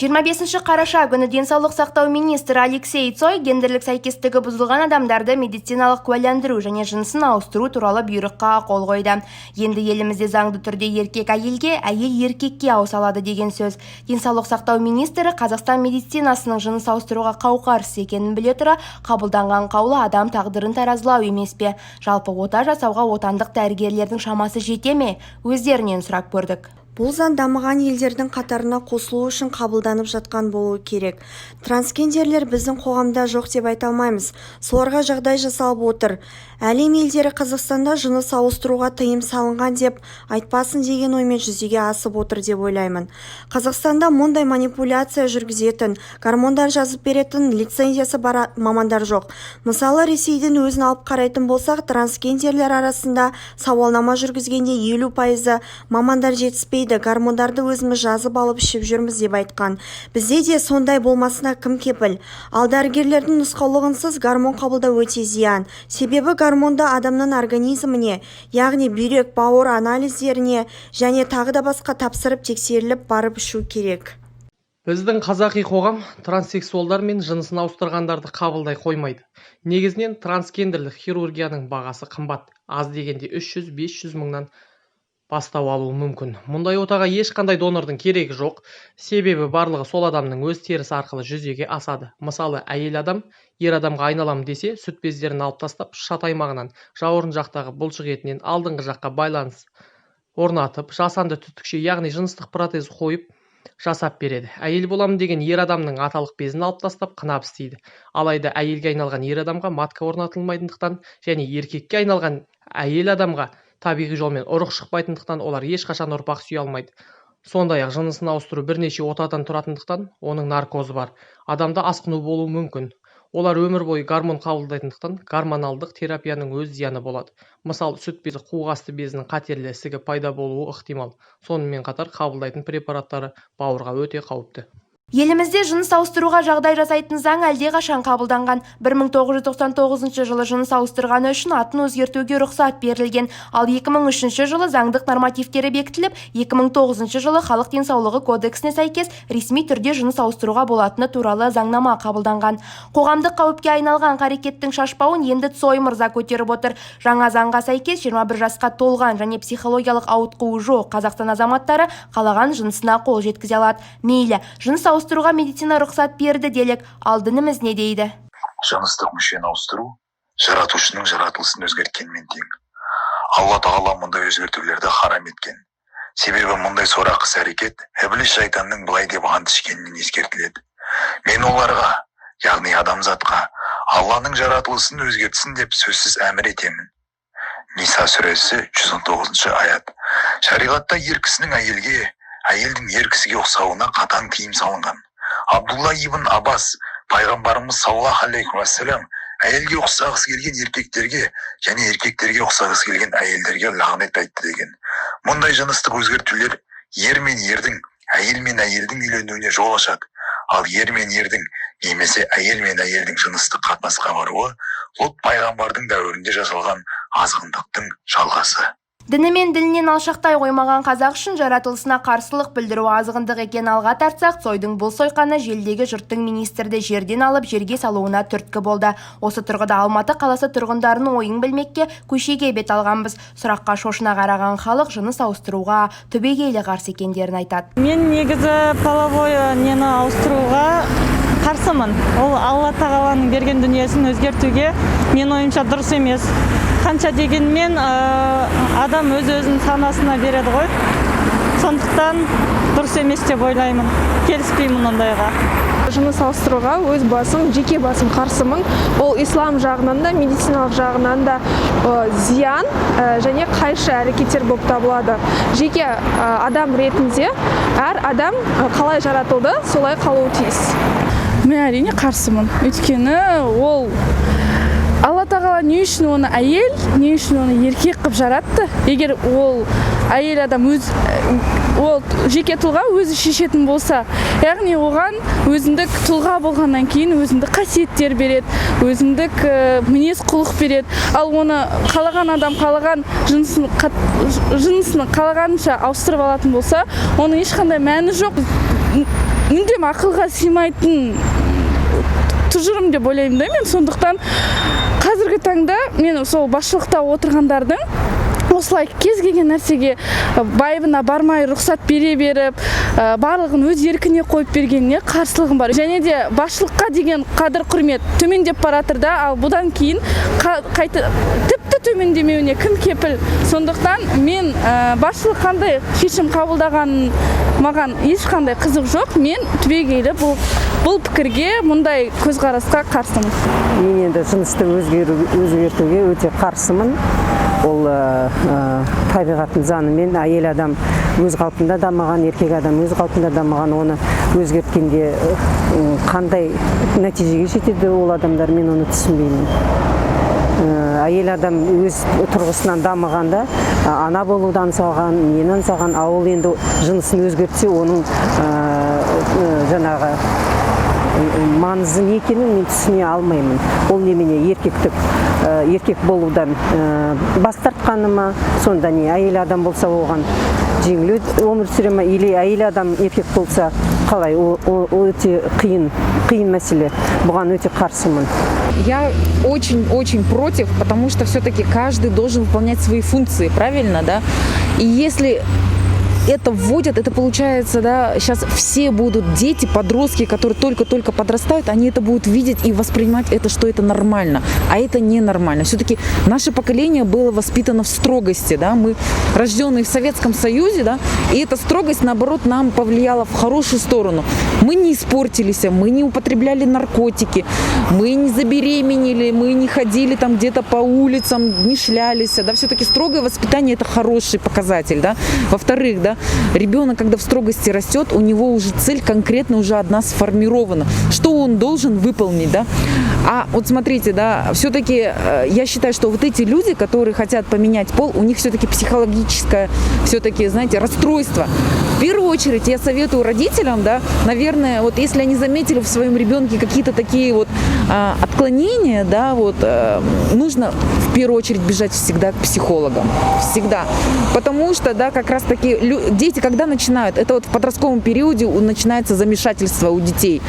25 қараша күні денсаулық сақтау министрі Алексей Цой гендерлік сәйкестігі бұзылған адамдарды медициналық куәландыру және жынысын ауыстыру туралы бұйрыққа қол қойды. Енді елімізде заңды түрде еркек әйелге, әйел еркекке ауыса алады деген сөз. Денсаулық сақтау министрі Қазақстан медицинасының жыныс ауыстыруға қауқарсыз екенін біле тұра, қабылданған қаулы адам тағдырын таразылау емес пе? Жалпы ота жасауға отандық дәрігерлердің шамасы жете ме? Өздерінен сұрап көрдік. Бұл заң дамыған елдердің қатарына қосылу үшін қабылданып жатқан болуы керек. Трансгендерлер біздің қоғамда жоқ деп айта алмаймыз. Соларға жағдай жасалып отыр. Әлем елдері Қазақстанда жыныс ауыстыруға тыйым салынған деп айтпасын деген оймен жүзеге асып отыр деп ойлаймын. Қазақстанда мұндай манипуляция жүргізетін, гормондар жазып беретін лицензиясы бар мамандар жоқ. Мысалы, Ресейдің өзін алып қарайтын болсақ, трансгендерлер арасында сауалнама жүргізгенде 50% мамандар жетіспейді. Гормондарды өзіміз жазып алып ішіп жүрміз деп айтқан. Бізде де сондай болмасына кім кепіл? Ал дәрігерлердің нұсқаулығынсыз гормон қабылдау өте зиян. Себебі гормонды адамның организміне, яғни бүйрек, бауыр анализдеріне және тағы да басқа тапсырып тексеріліп барып ішу керек. Біздің қазақи қоғам транссексуалдар мен жынысын ауыстырғандарды қабылдай қоймайды. Негізінен трансгендерлік хирургияның бағасы қымбат. Аз дегенде 300-500 мыңнан бастау алуы мүмкін. Мұндай отаға ешқандай донордың керегі жоқ, себебі барлығы сол адамның өз терісі арқылы жүзеге асады. Мысалы, әйел адам ер адамға айналам десе, сүт бездерін алып тастап, шат аймағынан жауырын жақтағы бұлшық етінен алдыңғы жаққа байланыс орнатып, жасанды түтікше, яғни жыныстық протез қойып жасап береді. Әйел боламын деген ер адамның аталық безін алып тастап, қынап істейді. Алайда әйелге айналған ер адамға матка орнатылмайтындықтан және еркекке айналған әйел адамға табиғи жолмен ұрық шықпайтындықтан олар ешқашан ұрпақ сүйе алмайды. Сондай-ақ жынысын ауыстыру бірнеше отадан тұратындықтан оның наркозы бар. Адамда асқыну болуы мүмкін. Олар өмір бойы гормон қабылдайтындықтан гормоналдық терапияның өз зияны болады. Мысалы, сүт безі, қуық асты безінің қатерлі ісігі пайда болуы ықтимал. Сонымен қатар қабылдайтын препараттары бауырға өте қауіпті. Елімізде жыныс ауыстыруға жағдай жасайтын заң әлде қашан қабылданған. 1999 жылы жыныс ауыстырғаны үшін атын өзгертуге рұқсат берілген. Ал 2003 жылы заңдық нормативтері бекітіліп, 2009 жылы халық денсаулығы кодексіне сәйкес ресми түрде жыныс ауыстыруға болатыны туралы заңнама қабылданған. Қоғамдық қауіпке айналған қарекеттің шашпауын енді Цой мырза көтеріп отыр. Жаңа заңға сәйкес 21 жасқа толған және психологиялық ауытқуы жоқ Қазақстан азаматтары қалаған жынысына қол жеткізе алады. Мейлі, жыныс ауыстыруға медицина рұқсат берді делік, ал дініміз не дейді? Жыныстық мүшені ауыстыру жаратушының жаратылысын өзгерткенмен тең. Алла тағала мұндай өзгертулерді харам еткен. Себебі мұндай сорақы әрекет Іблис шайтанның былай деп ант ішкенінен ескертіледі. Мен оларға, яғни адамзатқа, Алланың жаратылысын өзгертсін деп сөзсіз әмір етемін. Ниса сүресі 119 аят. Шариғатта ер кісінің әйелге, әйелдің ер кісіге ұқсауына қатаң тыйым салынған. Абдулла ибн Аббас, пайғамбарымыз саллаллаху алейхи уассалам, әйелге ұқсағысы келген еркектерге және еркектерге ұқсағысы келген әйелдерге лағнет айтты деген. Мұндай жыныстық өзгертулер ер мен ердің, әйел мен әйелдің үйленуіне жол ашады. Ал ер мен ердің немесе әйел мен әйелдің жыныстық қатынасқа баруы Лот пайғамбардың дәуірінде жасалған азғындықтың жалғасы. Діні мен ділінен алшақтай қоймаған қазақ үшін жаратылысына қарсылық білдіру азғындық екен алға тартсақ, Цойдың бұл сойқаны желдегі жұрттың министрді жерден алып жерге салуына түрткі болды. Осы тұрғыда Алматы қаласы тұрғындарының ойын білмекке көшеге бет алғанбыз. Сұраққа шошына қараған халық жыныс ауыстыруға түбегейлі қарсы екендерін айтады. Мен негізі половой нені ауыстыруға қарсымын. Ол Алла тағаланың берген дүниесін өзгертуге мен ойымша дұрыс емес. Қанша дегенмен адам өз-өзінің санасына береді ғой. Сондықтан дұрыс емес деп ойлаймын. Келіспеймін ондайға. Жыныс ауыстыруға өз басым, жеке басым қарсымын. Ол ислам жағынан да, медициналық жағынан да зиян және қайшы әрекеттер болып табылады. Жеке адам ретінде әр адам қалай жаратылды, солай қалуы тиіс. Мен әрине қарсымын. Өйткені ол Алла тағала не үшін оны әйел, не үшін оны еркек қып жаратты? Егер ол әйел адам ол жеке тұлға өзі шешетін болса, яғни оған өзіндік тұлға болғаннан кейін өзіндік қасиеттер береді, өзіндік мінез құлық береді. Ал оны қалаған адам қалаған жынысын қалағанша ауыстырып алатын болса, оның ешқандай мәні жоқ. мүлдем ақылға сыймайтын тұжырым деп ойлаймын да мен. Сондықтан қазіргі таңда мен сол басшылықта отырғандардың осылай кез келген нәрсеге байыбына бармай рұқсат бере беріп, барлығын өз еркіне қойып бергеніне қарсылығым бар. Және де басшылыққа деген қадір құрмет төмендеп баратыр да, ал бұдан кейін қайта тіпті төмендемеуіне кім кепіл? Сондықтан мен басшылық қандай шешім қабылдаған маған ешқандай қызық жоқ. Мен түбегейлі бұл пікірге, мұндай көзқарасқа қарсымын. Мен енді жынысты өзгертуге өте қарсымын. Ол табиғаттың заңымен әйел адам өз қалпында дамыған, еркек адам өз қалпында дамыған, оны өзгерткенде қандай нәтижеге жетеді ол адамдар, мен оны түсінбеймін. Әйел адам өз тұрғысынан дамығанда ана болуды аңсаған, нені аңсаған, ал енді жынысын өзгертсе оның жаңағы маңызы не екенін мен түсіне алмаймын. Ол немене еркек болудан бас тартқаны ма, сонда не әйел адам болса оған жеңіл өмір сүре ме, или әйел адам еркек болса қалай, ол өте қиын мәселе. Бұған өте қарсымын. Я очень против, потому что все-таки каждый должен выполнять свои функции, правильно, да? И если это вводят, это получается, да, сейчас все будут дети, подростки, которые только-только подрастают, они это будут видеть и воспринимать это, что это нормально, а это ненормально. Все-таки наше поколение было воспитано в строгости, да, мы рожденные в Советском Союзе, да, и эта строгость, наоборот, нам повлияла в хорошую сторону. Мы не испортились, мы не употребляли наркотики, мы не забеременели, мы не ходили там где-то по улицам, не шлялись, да, все-таки строгое воспитание – это хороший показатель, да. Во-вторых, да, ребенок, когда в строгости растет, у него уже цель конкретно уже одна сформирована. Что он должен выполнить, да? А вот смотрите, да, все-таки я считаю, что вот эти люди, которые хотят поменять пол, у них все-таки психологическое, все-таки, знаете, расстройство. В первую очередь я советую родителям, да, наверное, вот если они заметили в своем ребенке какие-то такие вот отклонения, да, вот, нужно в первую очередь бежать всегда к психологам. Всегда. Потому что, да, как раз таки дети, когда начинают, это вот в подростковом периоде начинается замешательство у детей.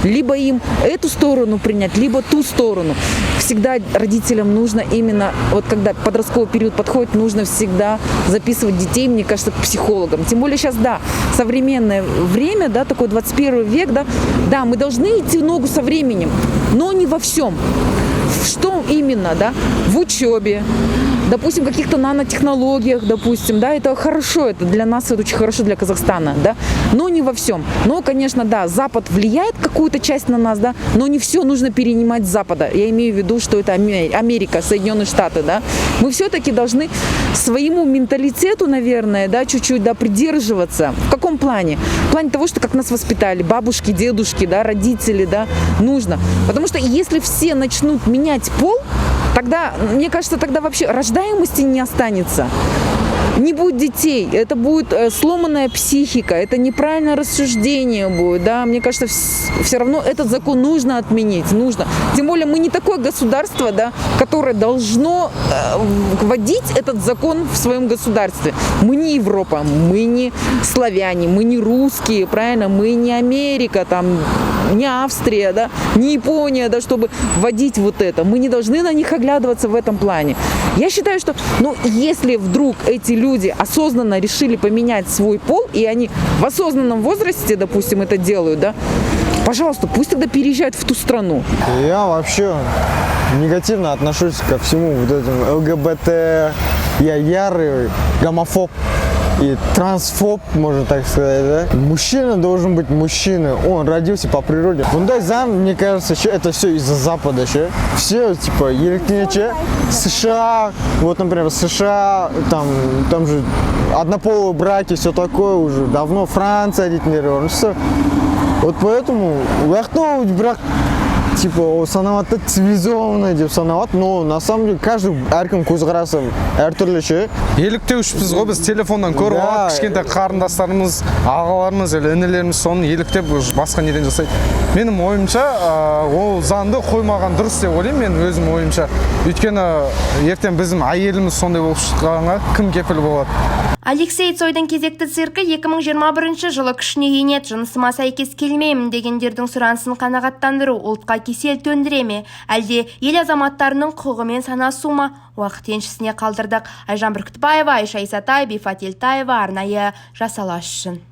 Либо им эту сторону принять, либо ту сторону. Всегда родителям нужно именно, вот когда подростковый период подходит, нужно всегда записывать детей, мне кажется, к психологам. Тем более сейчас, да, современное время, да, такой 21 век, да, мы должны идти в ногу со временем, но не во всем. Что именно, да, в учебе, допустим, каких-то нанотехнологиях, допустим, да, это хорошо, это для нас, это очень хорошо для Казахстана, да, но не во всем. Но, конечно, да, Запад влияет какую-то часть на нас, да, но не все нужно перенимать с Запада. Я имею в виду, что это Америка, Соединенные Штаты, да. Мы все-таки должны своему менталитету, наверное, да, чуть-чуть, да, придерживаться. В каком плане? В плане того, что как нас воспитали бабушки, дедушки, да, родители, да, нужно. Потому что если все начнут менять пол, тогда, мне кажется, тогда вообще рождаемости не останется. Не будет детей, это будет сломанная психика, это неправильное рассуждение будет, да, мне кажется, все равно этот закон нужно отменить, нужно. Тем более мы не такое государство, да, которое должно вводить этот закон в своем государстве. Мы не Европа, мы не славяне, мы не русские, правильно, мы не Америка, там, не Австрия, да, не Япония, да, чтобы вводить вот это. Мы не должны на них оглядываться в этом плане. Я считаю, что, ну, если вдруг эти люди осознанно решили поменять свой пол, и они в осознанном возрасте, допустим, это делают, да, пожалуйста, пусть тогда переезжают в ту страну. Я вообще негативно отношусь ко всему вот этому ЛГБТ, я ярый гомофоб и трансфоб, можно так сказать, да? Мужчина должен быть мужчиной, он родился по природе. Bunday зам, мне кажется, это все из-за Запада, все, типа, еліктенече, США, вот, например, США, там же однополые браки, все такое уже, давно Франция, все. Вот поэтому, брак, типа, санаватты цивилизованный деп санават, но на самом деле каждый әркім көзқарасы әртүрлі. Еліктеушпіз ғой, біз телефоннан көріп алып, кішкентай қарындастарымыз, ағаларымыз, інілеріміз соны еліктеп басқа неден жасайды. Менің ойымша, ол заңды қоймаған дұрыс деп ойлаймын, мен өзім ойымша. Өйткені ертең біздің әйеліміз сондай болып шыққанға кім кепіл болады? Алексей Цойдың кезекті циркі 2021 жылы күшіне енеді. Жынысыма сәйкес келмеймін дегендердің сұранысын қанағаттандыру ұлтқа кесел төндіре ме? Әлде ел азаматтарының құқығымен санасу ма? Уақыт еншісіне қалдырдық. Айжан Бүркітбаева, Айша Исатай, Бифат Елтаева, арнайы Жас Алаш үшін.